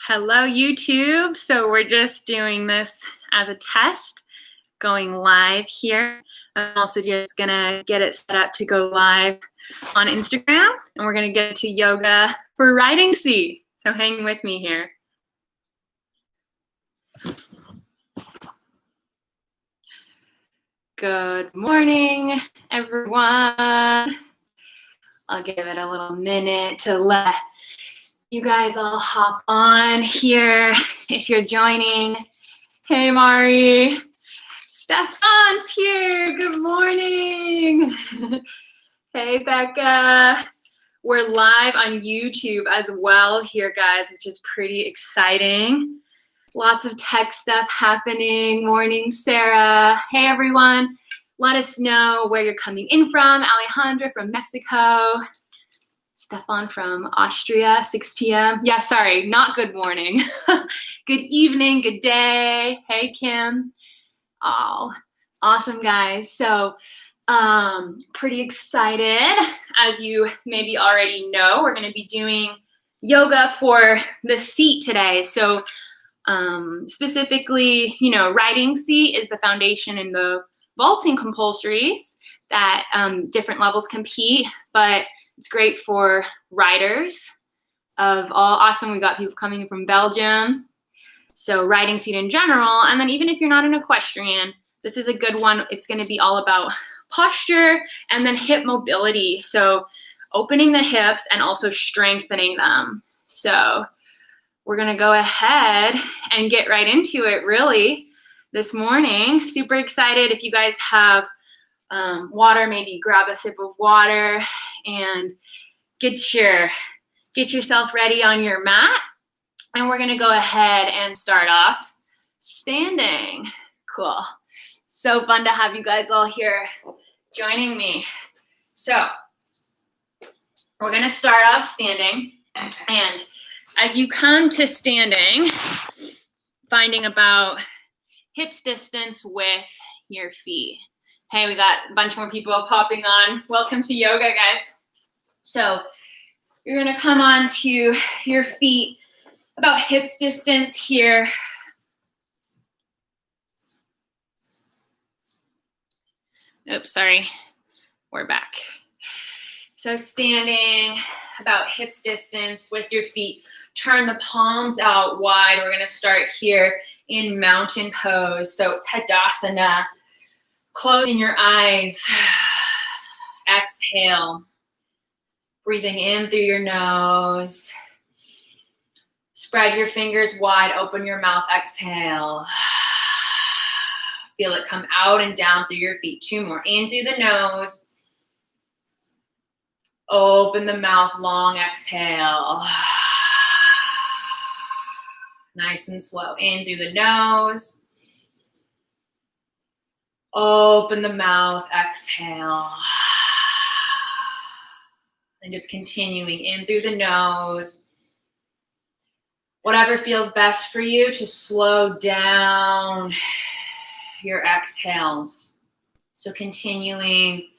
Hello, YouTube. So we're just doing this as a test, going live here. I'm also just gonna get it set up to go live on Instagram, and we're gonna get into yoga for riding seat. So hang with me here. Good morning, everyone. I'll give it a little minute to let you guys all hop on here if you're joining. Hey, Mari. Stefan's here. Good morning. Hey, Becca. We're live on YouTube as well here, guys, which is pretty exciting. Lots of tech stuff happening. Morning, Sarah. Hey, everyone. Let us know where you're coming in from. Alejandra from Mexico. Stefan from Austria, 6 p.m. Yeah, sorry, not good morning. Good evening, good day. Hey, Kim. Oh, awesome, guys. So, pretty excited. As you maybe already know, we're going to be doing yoga for the seat today. So, specifically, riding seat is the foundation in the vaulting compulsories that different levels compete, but it's great for riders of all. Awesome, we got people coming from Belgium. So riding seat in general, and then even if you're not an equestrian, this is a good one. It's going to be all about posture and then hip mobility. So opening the hips and also strengthening them. So we're going to go ahead and get right into it really this morning. Super excited. If you guys have water, maybe grab a sip of water and get yourself ready on your mat. And we're gonna go ahead and start off standing. Cool. So fun to have you guys all here joining me. So we're gonna start off standing. And as you come to standing, finding about hips distance with your feet. Hey, we got a bunch more people popping on. Welcome to yoga, guys. So you're gonna come on to your feet about hips distance here. Oops, sorry, we're back. So standing about hips distance with your feet. Turn the palms out wide. We're gonna start here in mountain pose. So Tadasana. Closing your eyes. Exhale. Breathing in through your nose. Spread your fingers wide. Open your mouth. Exhale. Feel it come out and down through your feet. 2 more. In through the nose. Open the mouth. Long exhale. Nice and slow. In through the nose. Open the mouth, exhale. And just continuing in through the nose. Whatever feels best for you to slow down your exhales. So continuing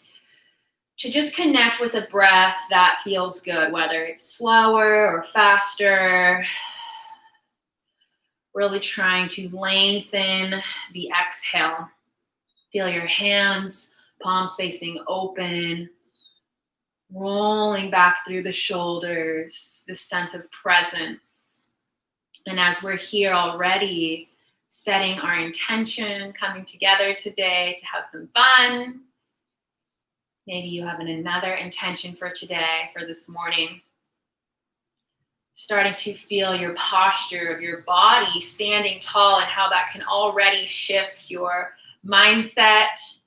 to just connect with a breath that feels good, whether it's slower or faster. Really trying to lengthen the exhale. Feel your hands, palms facing open, rolling back through the shoulders, this sense of presence. And as we're here already, setting our intention, coming together today to have some fun. Maybe you have another intention for today, for this morning. Starting to feel your posture of your body standing tall and how that can already shift your mindset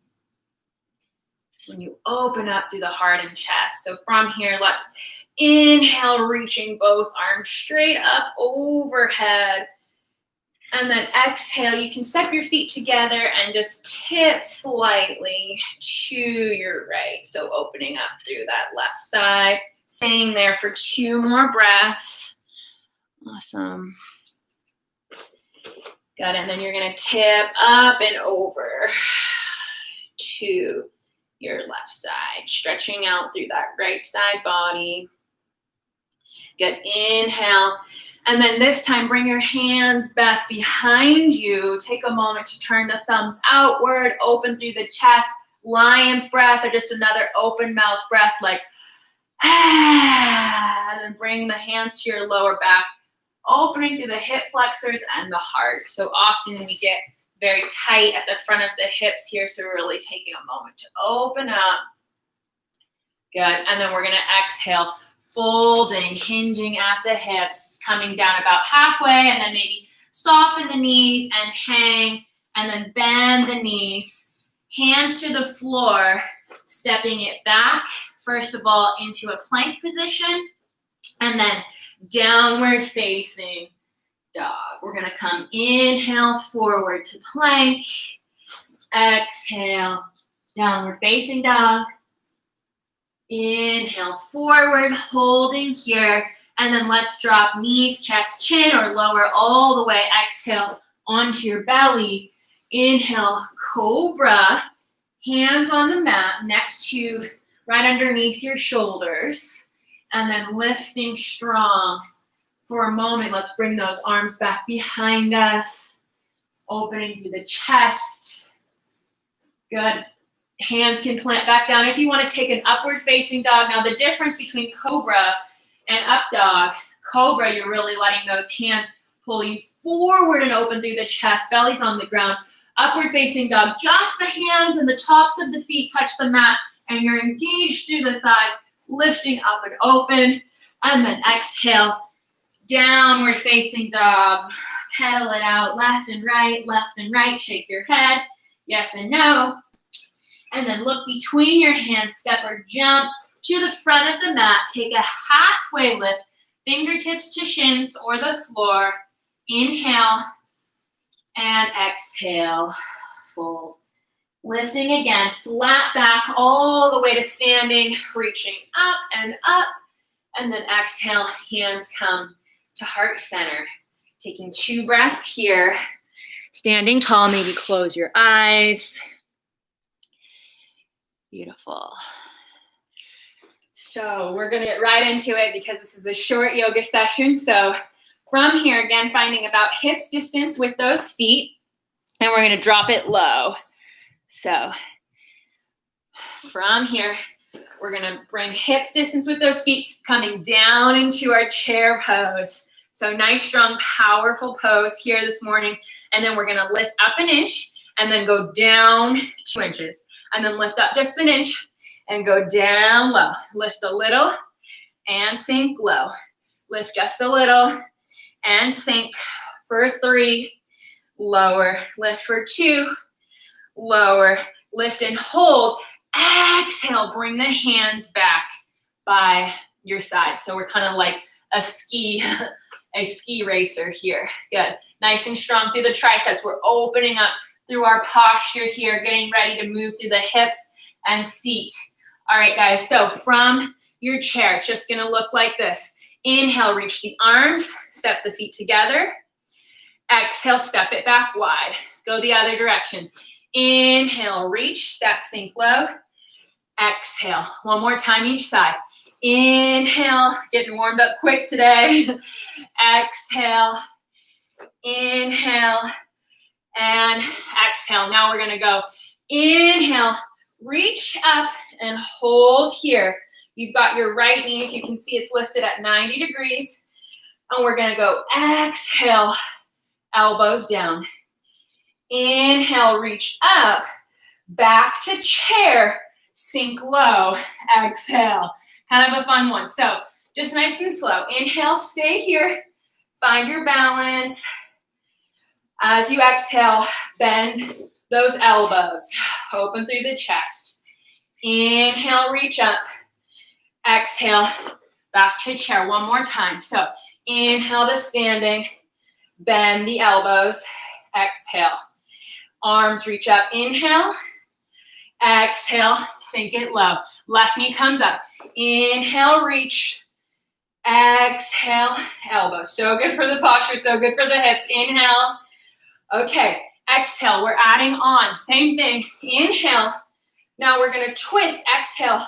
when you open up through the heart and chest. So from here, let's inhale, reaching both arms straight up overhead. And then exhale, you can step your feet together and just tip slightly to your right. So opening up through that left side. Staying there for 2 more breaths. Awesome. Got it. And then you're going to tip up and over to your left side, stretching out through that right side body. Good. Inhale. And then this time, bring your hands back behind you. Take a moment to turn the thumbs outward, open through the chest, lion's breath, or just another open mouth breath like, and then bring the hands to your lower back, opening through the hip flexors and the heart. So often we get very tight at the front of the hips here, so we're really taking a moment to open up. Good, and then we're gonna exhale, folding, hinging at the hips, coming down about halfway, and then maybe soften the knees and hang, and then bend the knees, hands to the floor, stepping it back, first of all, into a plank position, and then downward facing dog. We're gonna come, inhale, forward to plank, exhale, downward facing dog, inhale, forward, holding here, and then let's drop knees, chest, chin, or lower all the way, exhale, onto your belly, inhale, cobra, hands on the mat, next to, right underneath your shoulders, and then lifting strong. For a moment, let's bring those arms back behind us, opening through the chest. Good. Hands can plant back down. If you want to take an upward facing dog, now the difference between cobra and up dog, cobra, you're really letting those hands pull you forward and open through the chest, belly's on the ground. Upward facing dog, just the hands and the tops of the feet touch the mat, and you're engaged through the thighs, lifting up and open, and then exhale, downward facing dog, pedal it out, left and right, shake your head, yes and no, and then look between your hands, step or jump to the front of the mat, take a halfway lift, fingertips to shins or the floor, inhale, and exhale, fold. Lifting again, flat back all the way to standing, reaching up, and then exhale, hands come to heart center. Taking 2 breaths here, standing tall, maybe close your eyes. Beautiful. So we're gonna get right into it because this is a short yoga session. So from here, again, finding about hips distance with those feet, and we're gonna drop it low. So from here, we're gonna bring hips distance with those feet, coming down into our chair pose. So nice, strong, powerful pose here this morning. And then we're gonna lift up an inch and then go down 2 inches. And then lift up just an inch and go down low. Lift a little and sink low. Lift just a little and sink for 3, lower. Lift for 2, lower. Lift and hold. Exhale, bring the hands back by your side. So we're kind of like a ski racer here. Good. Nice and strong through the triceps. We're opening up through our posture here, getting ready to move through the hips and seat. All right, guys, so from your chair, it's just gonna look like this. Inhale, reach the arms, step the feet together. Exhale, step it back wide. Go the other direction. Inhale, reach, step, sink low. Exhale, one more time each side. Inhale, getting warmed up quick today. Exhale, inhale, and exhale. Now we're gonna go inhale, reach up and hold here. You've got your right knee, if you can see it's lifted at 90 degrees. And we're gonna go exhale, elbows down. Inhale, reach up, back to chair, sink low, exhale. Kind of a fun one. So just nice and slow. Inhale, stay here, find your balance. As you exhale, bend those elbows, open through the chest. Inhale, reach up. Exhale, back to chair. One more time. So inhale to standing, bend the elbows. Exhale, arms reach up. Inhale, exhale, sink it low. Left knee comes up. Inhale, reach. Exhale, elbow. So good for the posture, so good for the hips. Inhale. Okay, exhale, we're adding on. Same thing. Inhale. Now we're gonna twist. Exhale,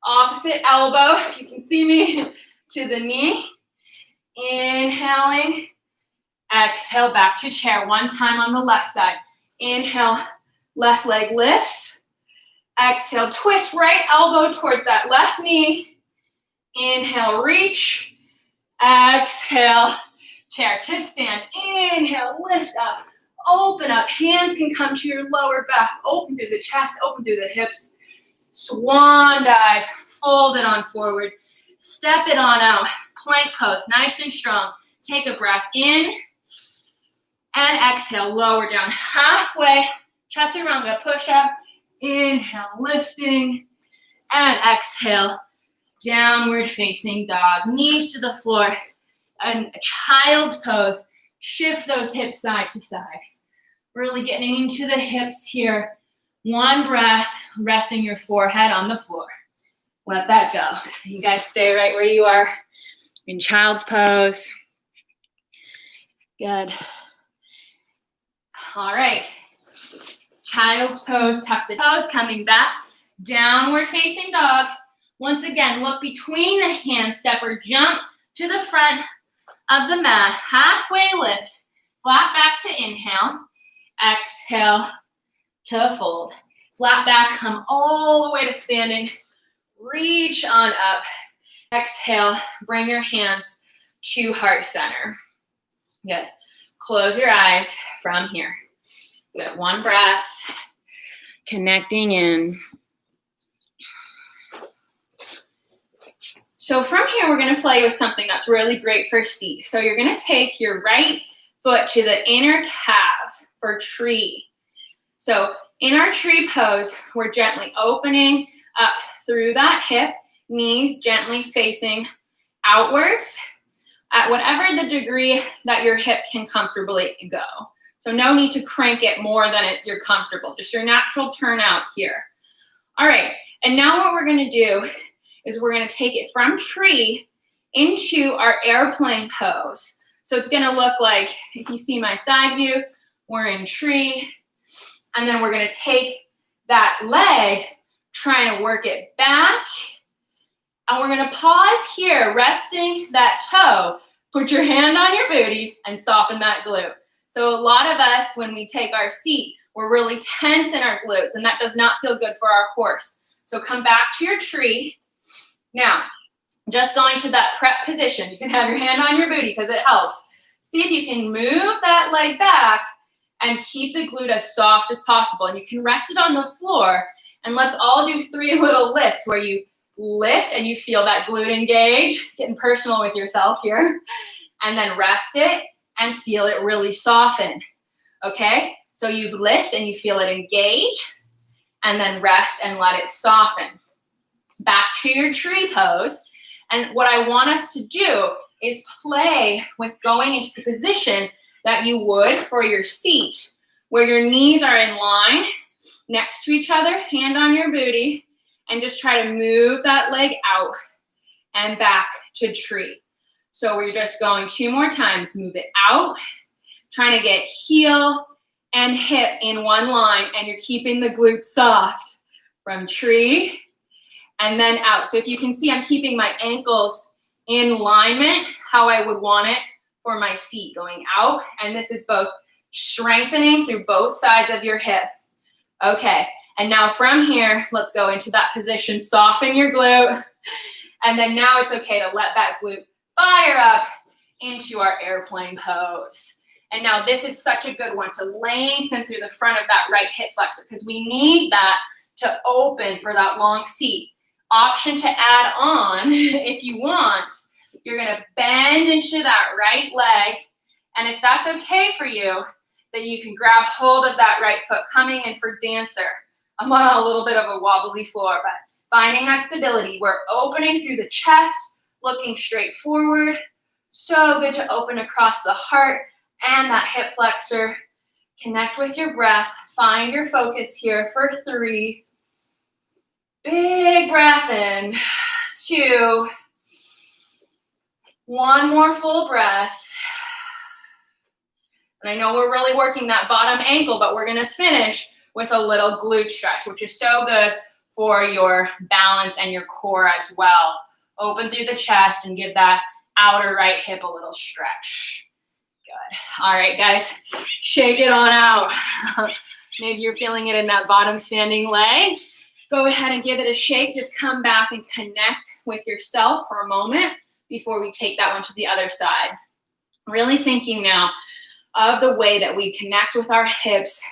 opposite elbow, if you can see me, to the knee. Inhaling. Exhale, back to chair. One time on the left side. Inhale, left leg lifts. Exhale, twist right elbow towards that left knee. Inhale, reach. Exhale, chair to stand. Inhale, lift up. Open up. Hands can come to your lower back. Open through the chest, open through the hips. Swan dive. Fold it on forward. Step it on out. Plank pose, nice and strong. Take a breath in. And exhale, lower down. Halfway. Chaturanga, push up. Inhale, lifting. And exhale, downward facing dog. Knees to the floor. And a child's pose. Shift those hips side to side. Really getting into the hips here. One breath, resting your forehead on the floor. Let that go. So you guys stay right where you are in child's pose. Good. All right. Child's pose, tuck the toes, coming back. Downward facing dog. Once again, look between the hands, step or jump to the front of the mat. Halfway lift, flat back to inhale. Exhale to fold. Flat back, come all the way to standing. Reach on up. Exhale, bring your hands to heart center. Good. Close your eyes from here. Good. One breath. Connecting in. So from here, we're going to play with something that's really great for seat. So you're going to take your right foot to the inner calf for tree. So in our tree pose, we're gently opening up through that hip, knees gently facing outwards at whatever the degree that your hip can comfortably go. So no need to crank it more than you're comfortable, just your natural turnout here. All right, and now what we're gonna do is we're gonna take it from tree into our airplane pose. So it's gonna look like, if you see my side view, we're in tree, and then we're gonna take that leg, trying to work it back, and we're gonna pause here, resting that toe. Put your hand on your booty and soften that glute. So a lot of us, when we take our seat, we're really tense in our glutes, and that does not feel good for our horse. So come back to your tree. Now, just going to that prep position. You can have your hand on your booty because it helps. See if you can move that leg back and keep the glute as soft as possible. And you can rest it on the floor. And let's all do 3 little lifts where you lift and you feel that glute engage. Getting personal with yourself here. And then rest it and feel it really soften. Okay? So you lift and you feel it engage. And then rest and let it soften. Back to your tree pose. And what I want us to do is play with going into the position that you would for your seat, where your knees are in line next to each other, hand on your booty, and just try to move that leg out and back to tree. So we're just going 2 more times. Move it out, trying to get heel and hip in one line, and you're keeping the glutes soft from tree and then out. So if you can see, I'm keeping my ankles in alignment, how I would want it for my seat, going out. And this is both strengthening through both sides of your hip. Okay, and now from here, let's go into that position. Soften your glute. And then now it's okay to let that glute fire up into our airplane pose. And now this is such a good one to lengthen through the front of that right hip flexor, because we need that to open for that long seat. Option to add on, if you want, you're gonna bend into that right leg. And if that's okay for you, then you can grab hold of that right foot, coming in for dancer. I'm on a little bit of a wobbly floor, but finding that stability. We're opening through the chest, looking straight forward. So good to open across the heart and that hip flexor. Connect with your breath. Find your focus here for 3. Big breath in. 2. 1 more full breath. And I know we're really working that bottom ankle, but we're gonna finish with a little glute stretch, which is so good for your balance and your core as well. Open through the chest and give that outer right hip a little stretch. Good. All right, guys, shake it on out. Maybe you're feeling it in that bottom standing leg. Go ahead and give it a shake. Just come back and connect with yourself for a moment before we take that one to the other side. Really thinking now of the way that we connect with our hips,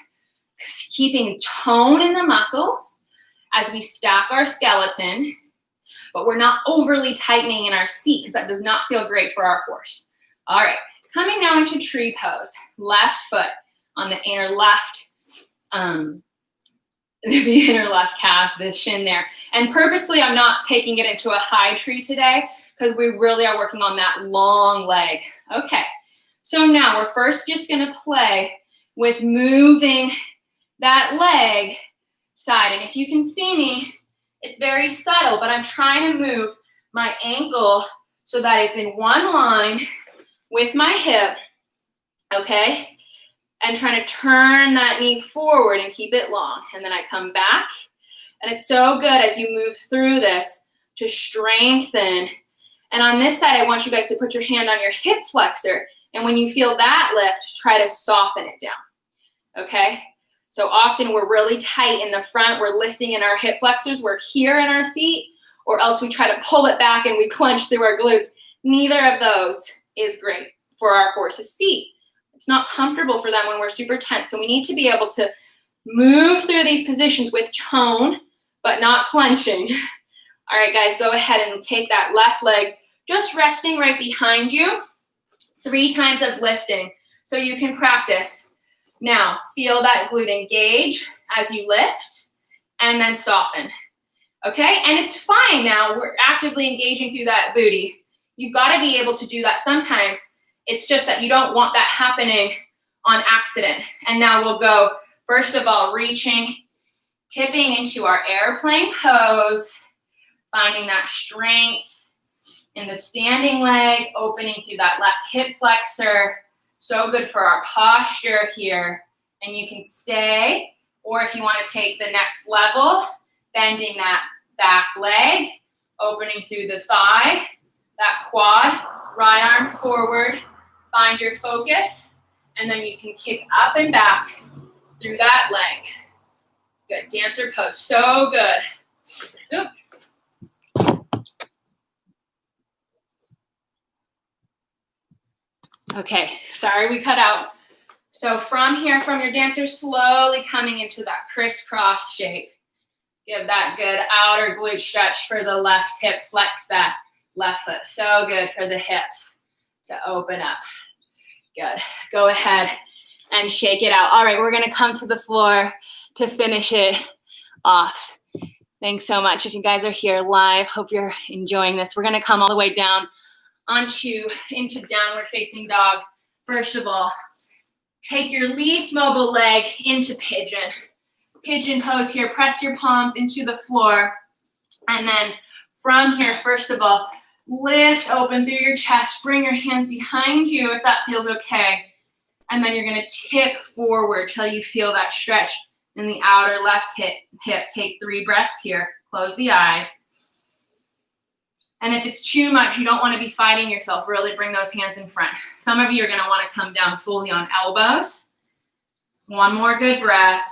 keeping tone in the muscles as we stack our skeleton, but we're not overly tightening in our seat because that does not feel great for our horse. All right, coming now into tree pose. Left foot on the inner left, the inner left calf, the shin there. And purposely, I'm not taking it into a high tree today because we really are working on that long leg. Okay, so now we're first just gonna play with moving that leg side. And if you can see me, it's very subtle, but I'm trying to move my ankle so that it's in one line with my hip, okay? And trying to turn that knee forward and keep it long. And then I come back. And it's so good as you move through this to strengthen. And on this side, I want you guys to put your hand on your hip flexor. And when you feel that lift, try to soften it down, okay? So often we're really tight in the front. We're lifting in our hip flexors. We're here in our seat, or else we try to pull it back and we clench through our glutes. Neither of those is great for our horse's seat. It's not comfortable for them when we're super tense. So we need to be able to move through these positions with tone, but not clenching. All right, guys, go ahead and take that left leg, just resting right behind you. 3 times of lifting so you can practice. Now, feel that glute engage as you lift and then soften, okay? And it's fine now. We're actively engaging through that booty. You've got to be able to do that sometimes. It's just that you don't want that happening on accident. And now we'll go, first of all, reaching, tipping into our airplane pose, finding that strength in the standing leg, opening through that left hip flexor. So good for our posture here. And you can stay, or if you want to take the next level, bending that back leg, opening through the thigh, that quad, right arm forward, find your focus, and then you can kick up and back through that leg. Good, dancer pose, so good. Oop. Okay, sorry we cut out. So from here, from your dancer, slowly coming into that crisscross shape. Give that good outer glute stretch for the left hip. Flex that left foot. So good for the hips to open up. Good. Go ahead and shake it out. All right, we're gonna come to the floor to finish it off. Thanks so much. If you guys are here live, hope you're enjoying this. We're gonna come all the way down into downward facing dog. First of all, take your least mobile leg into pigeon. Pigeon pose here, press your palms into the floor. And then from here, first of all, lift open through your chest, bring your hands behind you if that feels okay. And then you're gonna tip forward till you feel that stretch in the outer left hip. Take 3 breaths here, close the eyes. And if it's too much, you don't want to be fighting yourself, really bring those hands in front. Some of you are going to want to come down fully on elbows. One more good breath.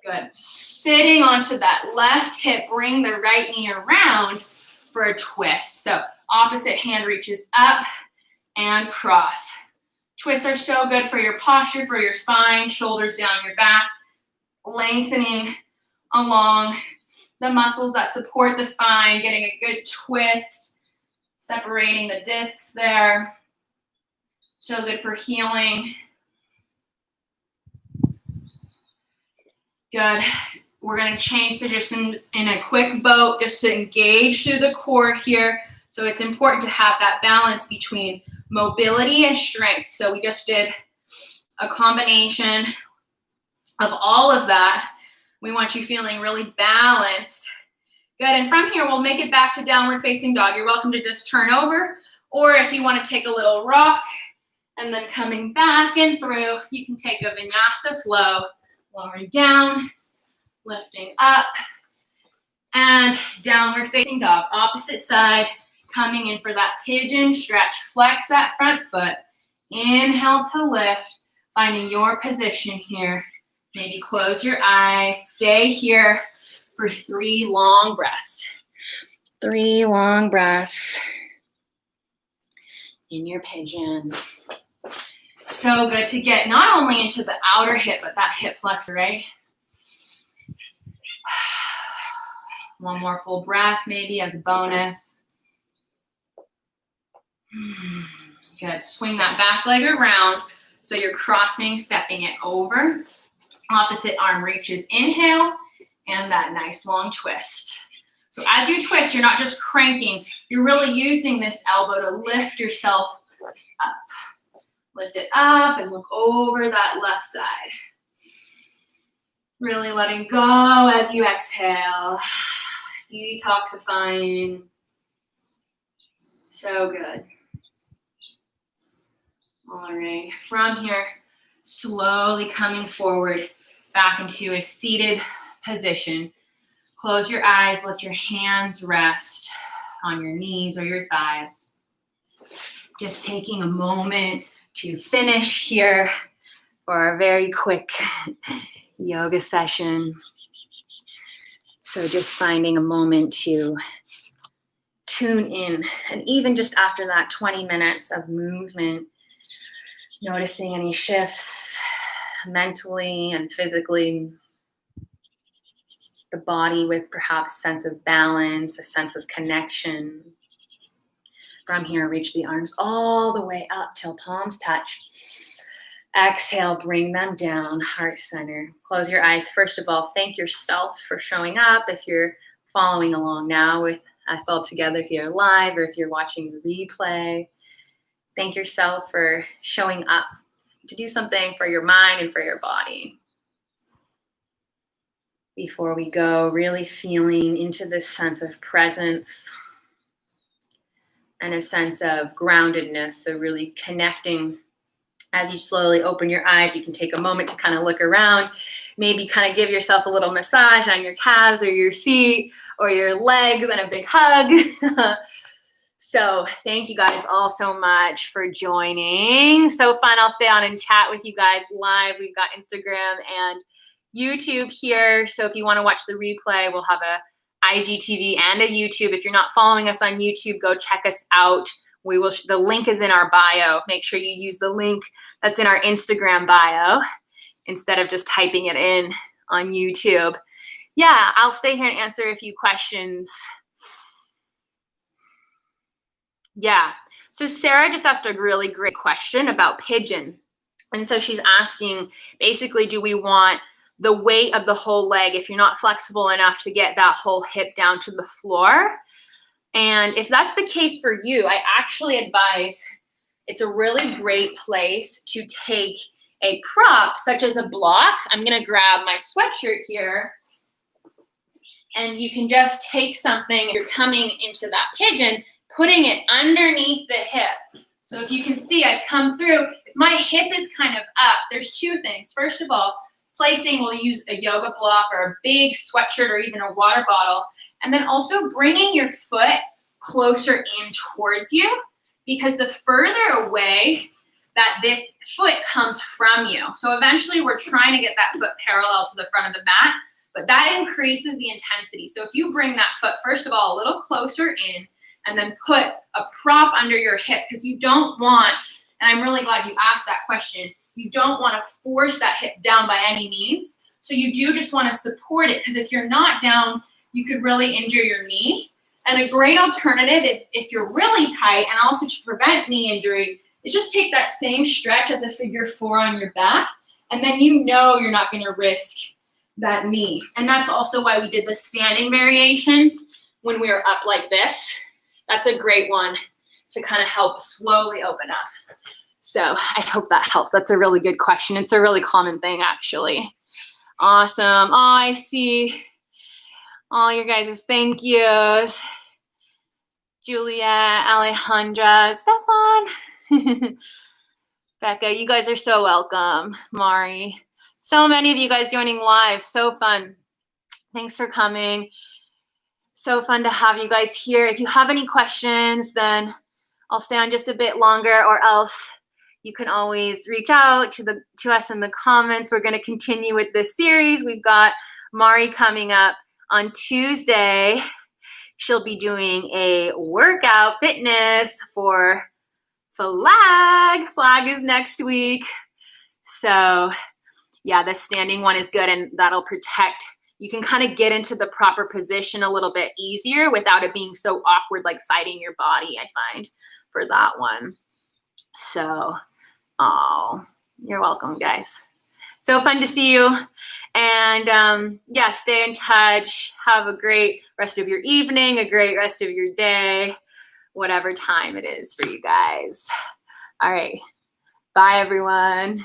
Good. Sitting onto that left hip, bring the right knee around for a twist. So opposite hand reaches up and cross. Twists are so good for your posture, for your spine, shoulders down your back, lengthening along the muscles that support the spine, getting a good twist, separating the discs there. So good for healing. Good. We're going to change positions in a quick boat just to engage through the core here. So it's important to have that balance between mobility and strength. So we just did a combination of all of that. We want you feeling really balanced. Good, and from here, we'll make it back to downward facing dog. You're welcome to just turn over, or if you want to take a little rock, and then coming back and through, you can take a vinyasa flow, lowering down, lifting up, and downward facing dog. Opposite side, Coming in for that pigeon stretch. Flex that front foot. Inhale to lift. Finding your position here. Maybe close your eyes. Stay here for 3 long breaths. 3 long breaths in your pigeon. So good to get not only into the outer hip, but that hip flexor, right? One more full breath, maybe as a bonus. Good. Swing that back leg around. So you're crossing, stepping it over. Opposite arm reaches. Inhale, and that nice long twist. So as you twist, you're not just cranking. You're really using this elbow to lift yourself up. Lift it up and look over that left side. Really letting go as you exhale. Detoxifying. So good. All right, from here, slowly coming forward back into a seated position. Close your eyes, let your hands rest on your knees or your thighs. Just taking a moment to finish here for our very quick yoga session. So just finding a moment to tune in, and even just after that 20 minutes of movement, noticing any shifts mentally and physically, the body with perhaps a sense of balance, a sense of connection. From here, reach the arms all the way up till palms touch. Exhale, bring them down, heart center. Close your eyes. First of all, thank yourself for showing up. If you're following along now with us all together here live, or if you're watching the replay, thank yourself for showing up to do something for your mind and for your body. Before we go, really feeling into this sense of presence and a sense of groundedness. So really connecting. As you slowly open your eyes, you can take a moment to kind of look around, maybe kind of give yourself a little massage on your calves or your feet or your legs and a big hug. So thank you guys all so much for joining. So fun. I'll stay on and chat with you guys live. We've got Instagram and YouTube here. So if you want to watch the replay, we'll have a IGTV and a YouTube. If you're not following us on YouTube, go check us out. The link is in our bio. Make sure you use the link that's in our Instagram bio instead of just typing it in on YouTube. Yeah, I'll stay here and answer a few questions. Yeah, so Sarah just asked a really great question about pigeon. And so she's asking, basically, do we want the weight of the whole leg if you're not flexible enough to get that whole hip down to the floor? And if that's the case for you, I actually advise it's a really great place to take a prop, such as a block. I'm going to grab my sweatshirt here. And you can just take something, you're coming into that pigeon, putting it underneath the hip. So if you can see, I've come through. If my hip is kind of up, there's 2 things. First of all, placing, we'll use a yoga block or a big sweatshirt or even a water bottle. And then also bringing your foot closer in towards you, because the further away that this foot comes from you. So eventually we're trying to get that foot parallel to the front of the mat, but that increases the intensity. So if you bring that foot, first of all, a little closer in, and then put a prop under your hip, because you don't want, and I'm really glad you asked that question, you don't want to force that hip down by any means. So you do just want to support it, because if you're not down, you could really injure your knee. And a great alternative, if you're really tight, and also to prevent knee injury, is just take that same stretch as a figure 4 on your back, and then you know you're not going to risk that knee. And that's also why we did the standing variation when we were up like this. That's a great one to kind of help slowly open up. So I hope that helps. That's a really good question. It's a really common thing, actually. Awesome. Oh, I see all your guys' thank yous. Julia, Alejandra, Stefan, Becca, you guys are so welcome. Mari, so many of you guys joining live. So fun. Thanks for coming. So fun to have you guys here. If you have any questions, then I'll stay on just a bit longer, or else you can always reach out to us in the comments. We're going to continue with this series. We've got Mari coming up on Tuesday. She'll be doing a workout fitness for Flag. Flag is next week. So yeah, the standing one is good, and that'll protect. You can kind of get into the proper position a little bit easier without it being so awkward, like fighting your body, I find, for that one. So, oh, you're welcome, guys. So fun to see you. And yeah, stay in touch. Have a great rest of your evening, a great rest of your day, whatever time it is for you guys. All right. Bye, everyone.